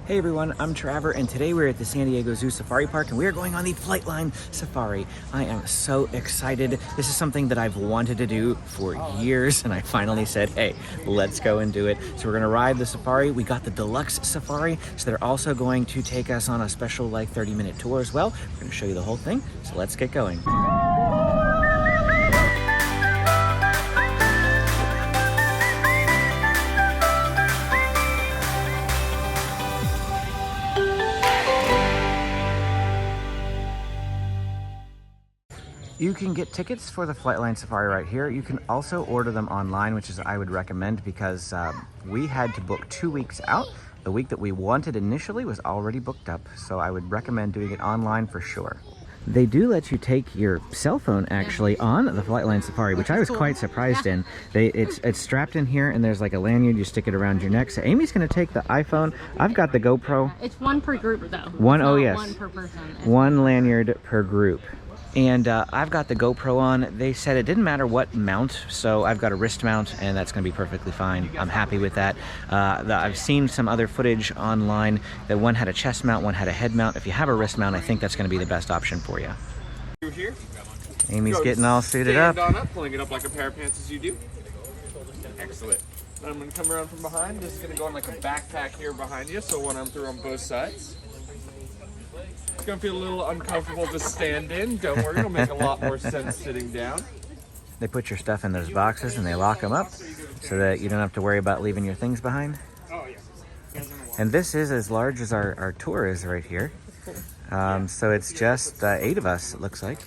Hey everyone, I'm Trevor, and today we're at the San Diego Zoo Safari Park, and we are going on the Flightline Safari. I am so excited. This is something that I've wanted to do for years, and I finally said, hey, let's go and do it. So we're gonna ride the safari. We got the Deluxe Safari, so they're also going to take us on a special 30-minute tour as well. We're gonna show you the whole thing, so let's get going. You can get tickets for the Flightline Safari right here. You can also order them online, which is I would recommend because we had to book 2 weeks out. The week that we wanted initially was already booked up, so I would recommend doing it online for sure. They do let you take your cell phone actually on the Flightline Safari, which I was quite surprised in. It's strapped in here, and there's like a lanyard. You stick it around your neck. So Amy's gonna take the iPhone. I've got the GoPro. It's one per group though. Oh yes. One per person. One lanyard per group. And I've got the GoPro on. They said it didn't matter what mount, so I've got a wrist mount, and that's going to be perfectly fine. I'm happy with that. I've seen some other footage online that one had a chest mount, one had a head mount. If you have a wrist mount, I think that's going to be the best option for you. Here. Amy's getting all suited up. Stand on up, pulling it up like a pair of pants as you do. Excellent. Then I'm going to come around from behind. This is going to go on like a backpack here behind you, so one arm through on both sides. It's gonna feel a little uncomfortable to stand in. Don't worry, it'll make a lot more sense sitting down. They put your stuff in those boxes and they lock them up so that you don't have to worry about leaving your things behind. Oh yeah. And this is as large as our tour is right here. So it's just 8 of us, it looks like.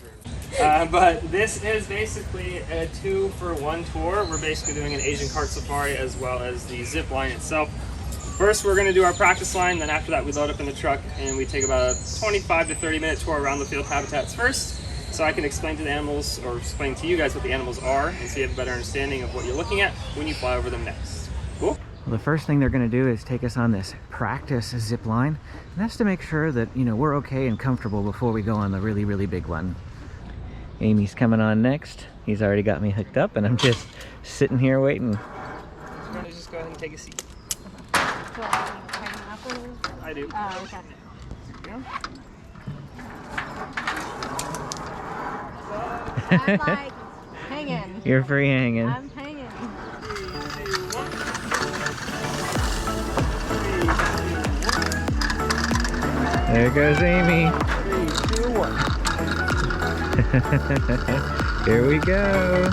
But this is basically a 2-for-1 tour. We're basically doing an Asian cart safari as well as the zip line itself. First, we're going to do our practice line, then after that we load up in the truck and we take about a 25 to 30 minute tour around the field habitats first, so I can explain to the animals, or explain to you guys what the animals are, and so you have a better understanding of what you're looking at when you fly over them next. Cool? Well, the first thing they're going to do is take us on this practice zip line, and that's to make sure that, you know, we're okay and comfortable before we go on the really, really big one. Amy's coming on next. He's already got me hooked up, and I'm just sitting here waiting. I'm going to just go ahead and take a seat. I do. Oh, okay. I'm like hanging. You're free hanging. I'm hanging. There goes Amy. 3, 2, 1. Here we go.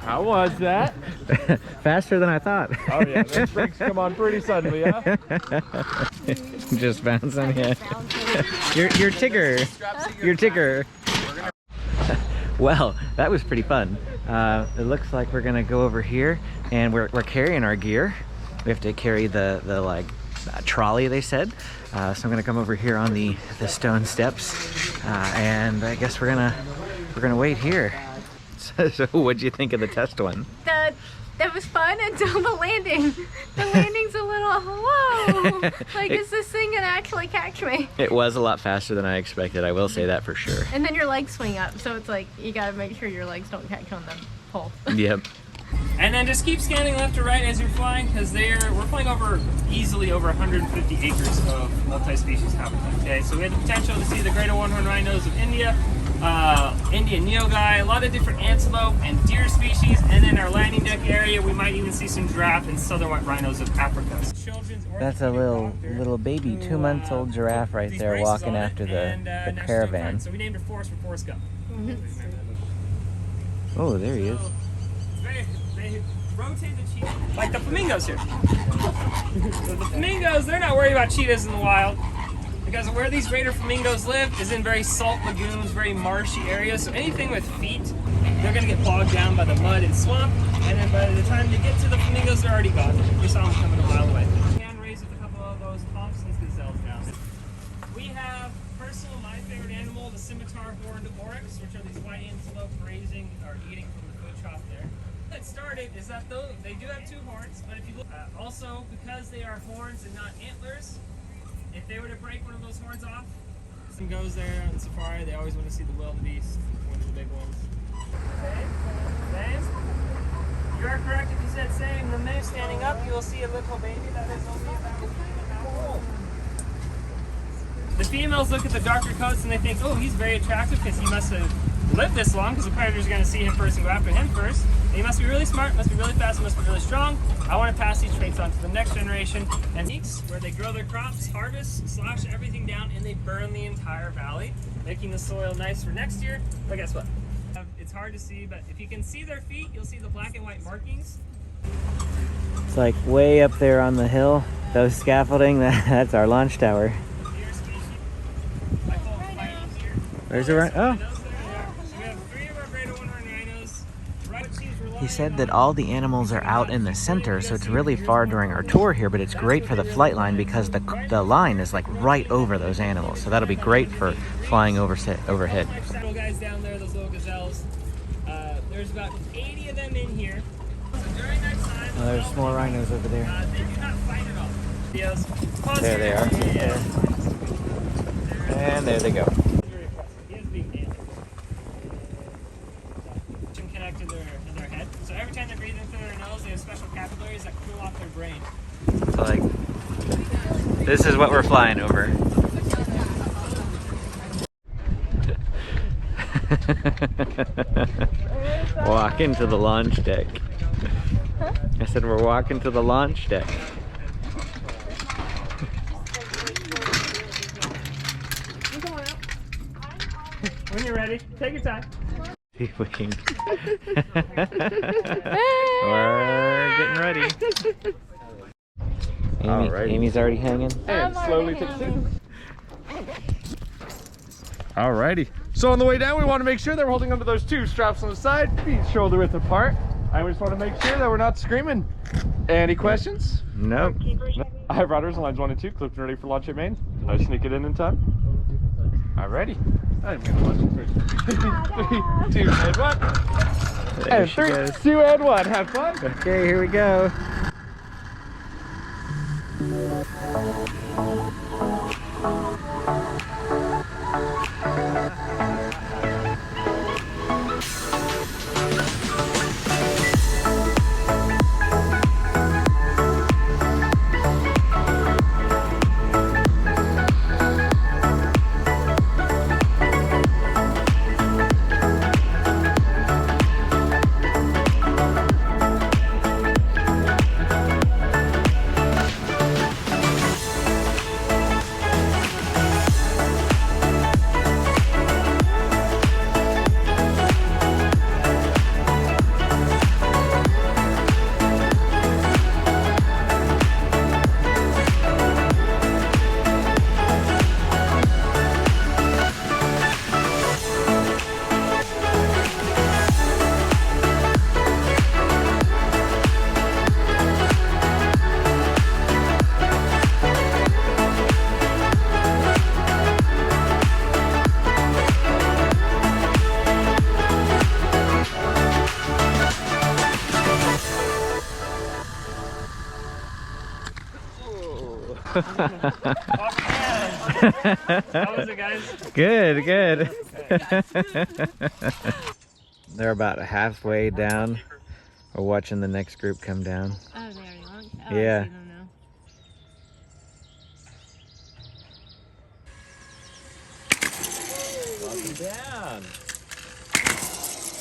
How was that? Faster than I thought. Oh yeah, those brakes come on pretty suddenly, huh? Just bouncing, yeah. You're Tigger. You're Tigger. Well, that was pretty fun. It looks like we're gonna go over here, and we're carrying our gear. We have to carry the trolley, they said. So I'm gonna come over here on the stone steps, and I guess we're gonna wait here. So what'd you think of the test one? That was fun until the landing. The landing's a little, whoa! Like, is this thing gonna actually catch me? It was a lot faster than I expected, I will say that for sure. And then your legs swing up, so it's like, you gotta make sure your legs don't catch on the pole. Yep. And then just keep scanning left to right as you're flying, because we're flying easily over 150 acres of multi-species habitat. Okay, so we have the potential to see the greater one-horned rhinos of India, Indian nilgai, a lot of different antelope and deer species, and in our landing deck area we might even see some giraffe and southern white rhinos of Africa. That's a little baby 2-month-old giraffe right there walking after the caravan. So we named her Forrest for Forrest Gump. Oh, there he is. They rotate the cheetah like the flamingos here. So the flamingos, they're not worried about cheetahs in the wild, because where these greater flamingos live is in very salt lagoons, very marshy areas. So anything with feet, they're going to get bogged down by the mud and swamp, and then by the time they get to the flamingos, they're already gone. We saw them coming a mile away. Hand raise with a couple of those Thompson's gazelles down. We have personal, my favorite animal, the scimitar horned oryx, which are these white antelope grazing or eating from the foot chop there. Let's start reported is that though they do have 2 horns, but if you look, also because they are horns and not antlers, if they were to break one of those horns off, some goes there on safari, they always want to see the wildebeest, one of the big ones. Same. You are correct if you said same. The minute standing up, you will see a little baby that is only about a week and a half old. The females look at the darker coats and they think, oh, he's very attractive because he must have lived this long, because the predator's going to see him first and go after him first. And he must be really smart, must be really fast, must be really strong. I want to pass these traits on to the next generation. And weeks where they grow their crops, harvest, slash everything down, and they burn the entire valley, making the soil nice for next year. But guess what? It's hard to see, but if you can see their feet, you'll see the black and white markings. It's like way up there on the hill, those scaffolding, that's our launch tower. There's a rhino. Oh. He said that all the animals are out in the center, so it's really far during our tour here, but it's great for the flight line because the line is like right over those animals. So that'll be great for flying overhead. Several guys down there, those little gazelles. There's about 80 of them in here. So during that time, Oh, there's more rhinos over there. they do not fight at all. There they are. Yeah. And there they go. He has big hands. Connected to their head. So every time they breathe in through their nose, they have special capillaries that cool off their brain. So like, this is what we're flying over. Walking to the launch deck. I said we're walking to the launch deck. When you're ready, take your time. We're getting ready. Amy's already hanging. And slowly take two. Alrighty. So on the way down, we want to make sure that we're holding onto those 2 straps on the side, feet shoulder width apart. I just want to make sure that we're not screaming. Any questions? Nope. I have routers on lines 1 and 2, clipped and ready for launch at Main. Did I sneak it in time? Alrighty. I'm gonna launch it first. 3, 2, and 1. There And she 3, goes. 2, and 1. Have fun. Okay, here we go. How was it, guys? Good, good. They're about halfway down. We're watching the next group come down. Oh, they already launched? Oh, Yeah. I see them now. Welcome down.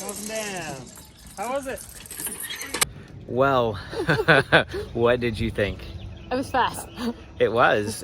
Welcome down. How was it? Well, what did you think? It was fast. It was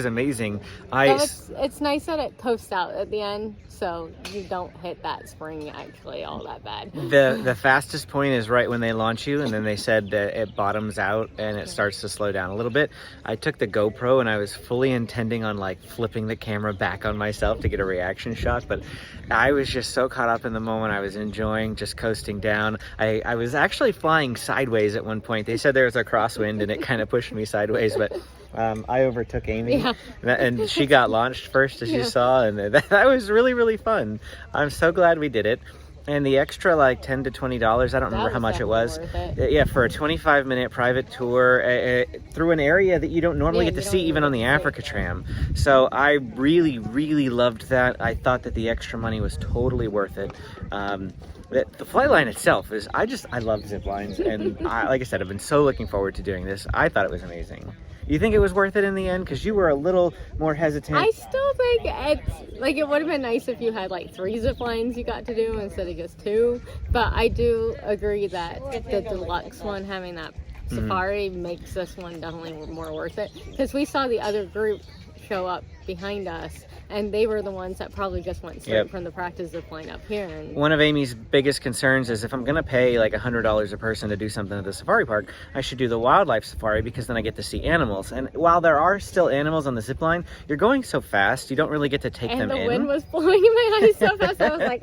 amazing. It's nice that it coasts out at the end, so you don't hit that spring actually all that bad. The fastest point is right when they launch you, and then they said that it bottoms out and it starts to slow down a little bit. I took the GoPro and I was fully intending on like flipping the camera back on myself to get a reaction shot, but I was just so caught up in the moment. I was enjoying just coasting down. I was actually flying sideways at one point. They said there was a crosswind and it kind of pushed me sideways, but I overtook Amy, Yeah. and she got launched first, as you saw, and that was really, really fun. I'm so glad we did it. And the extra like $10 to $20, I don't remember how much it was. Yeah, for a 25-minute private tour through an area that you don't normally get to see even on the Africa tram. So I really, really loved that. I thought that the extra money was totally worth it. The Flightline itself is, I love zip lines, and like I said, I've been so looking forward to doing this. I thought it was amazing. You think it was worth it in the end? Because you were a little more hesitant. I still think it's like, it would have been nice if you had like 3 zip lines you got to do instead of just 2. But I do agree that the deluxe one, having that safari, makes this one definitely more worth it. Because we saw the other group show up behind us, and they were the ones that probably just went straight from the practice zip line up here. And one of Amy's biggest concerns is, if I'm gonna pay like $100 a person to do something at the safari park, I should do the wildlife safari, because then I get to see animals. And while there are still animals on the zip line, you're going so fast, you don't really get to take them in. And the wind was blowing in my eyes so fast, I was like,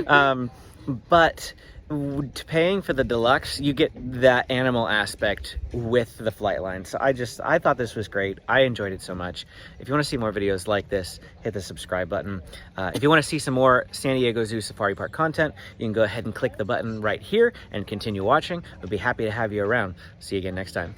ah. But paying for the deluxe, you get that animal aspect with the Flightline. So I thought this was great. I enjoyed it so much. If you want to see more videos like this, hit the subscribe button. If you want to see some more San Diego Zoo Safari Park content, you can go ahead and click the button right here and continue watching. We'll be happy to have you around. See you again next time.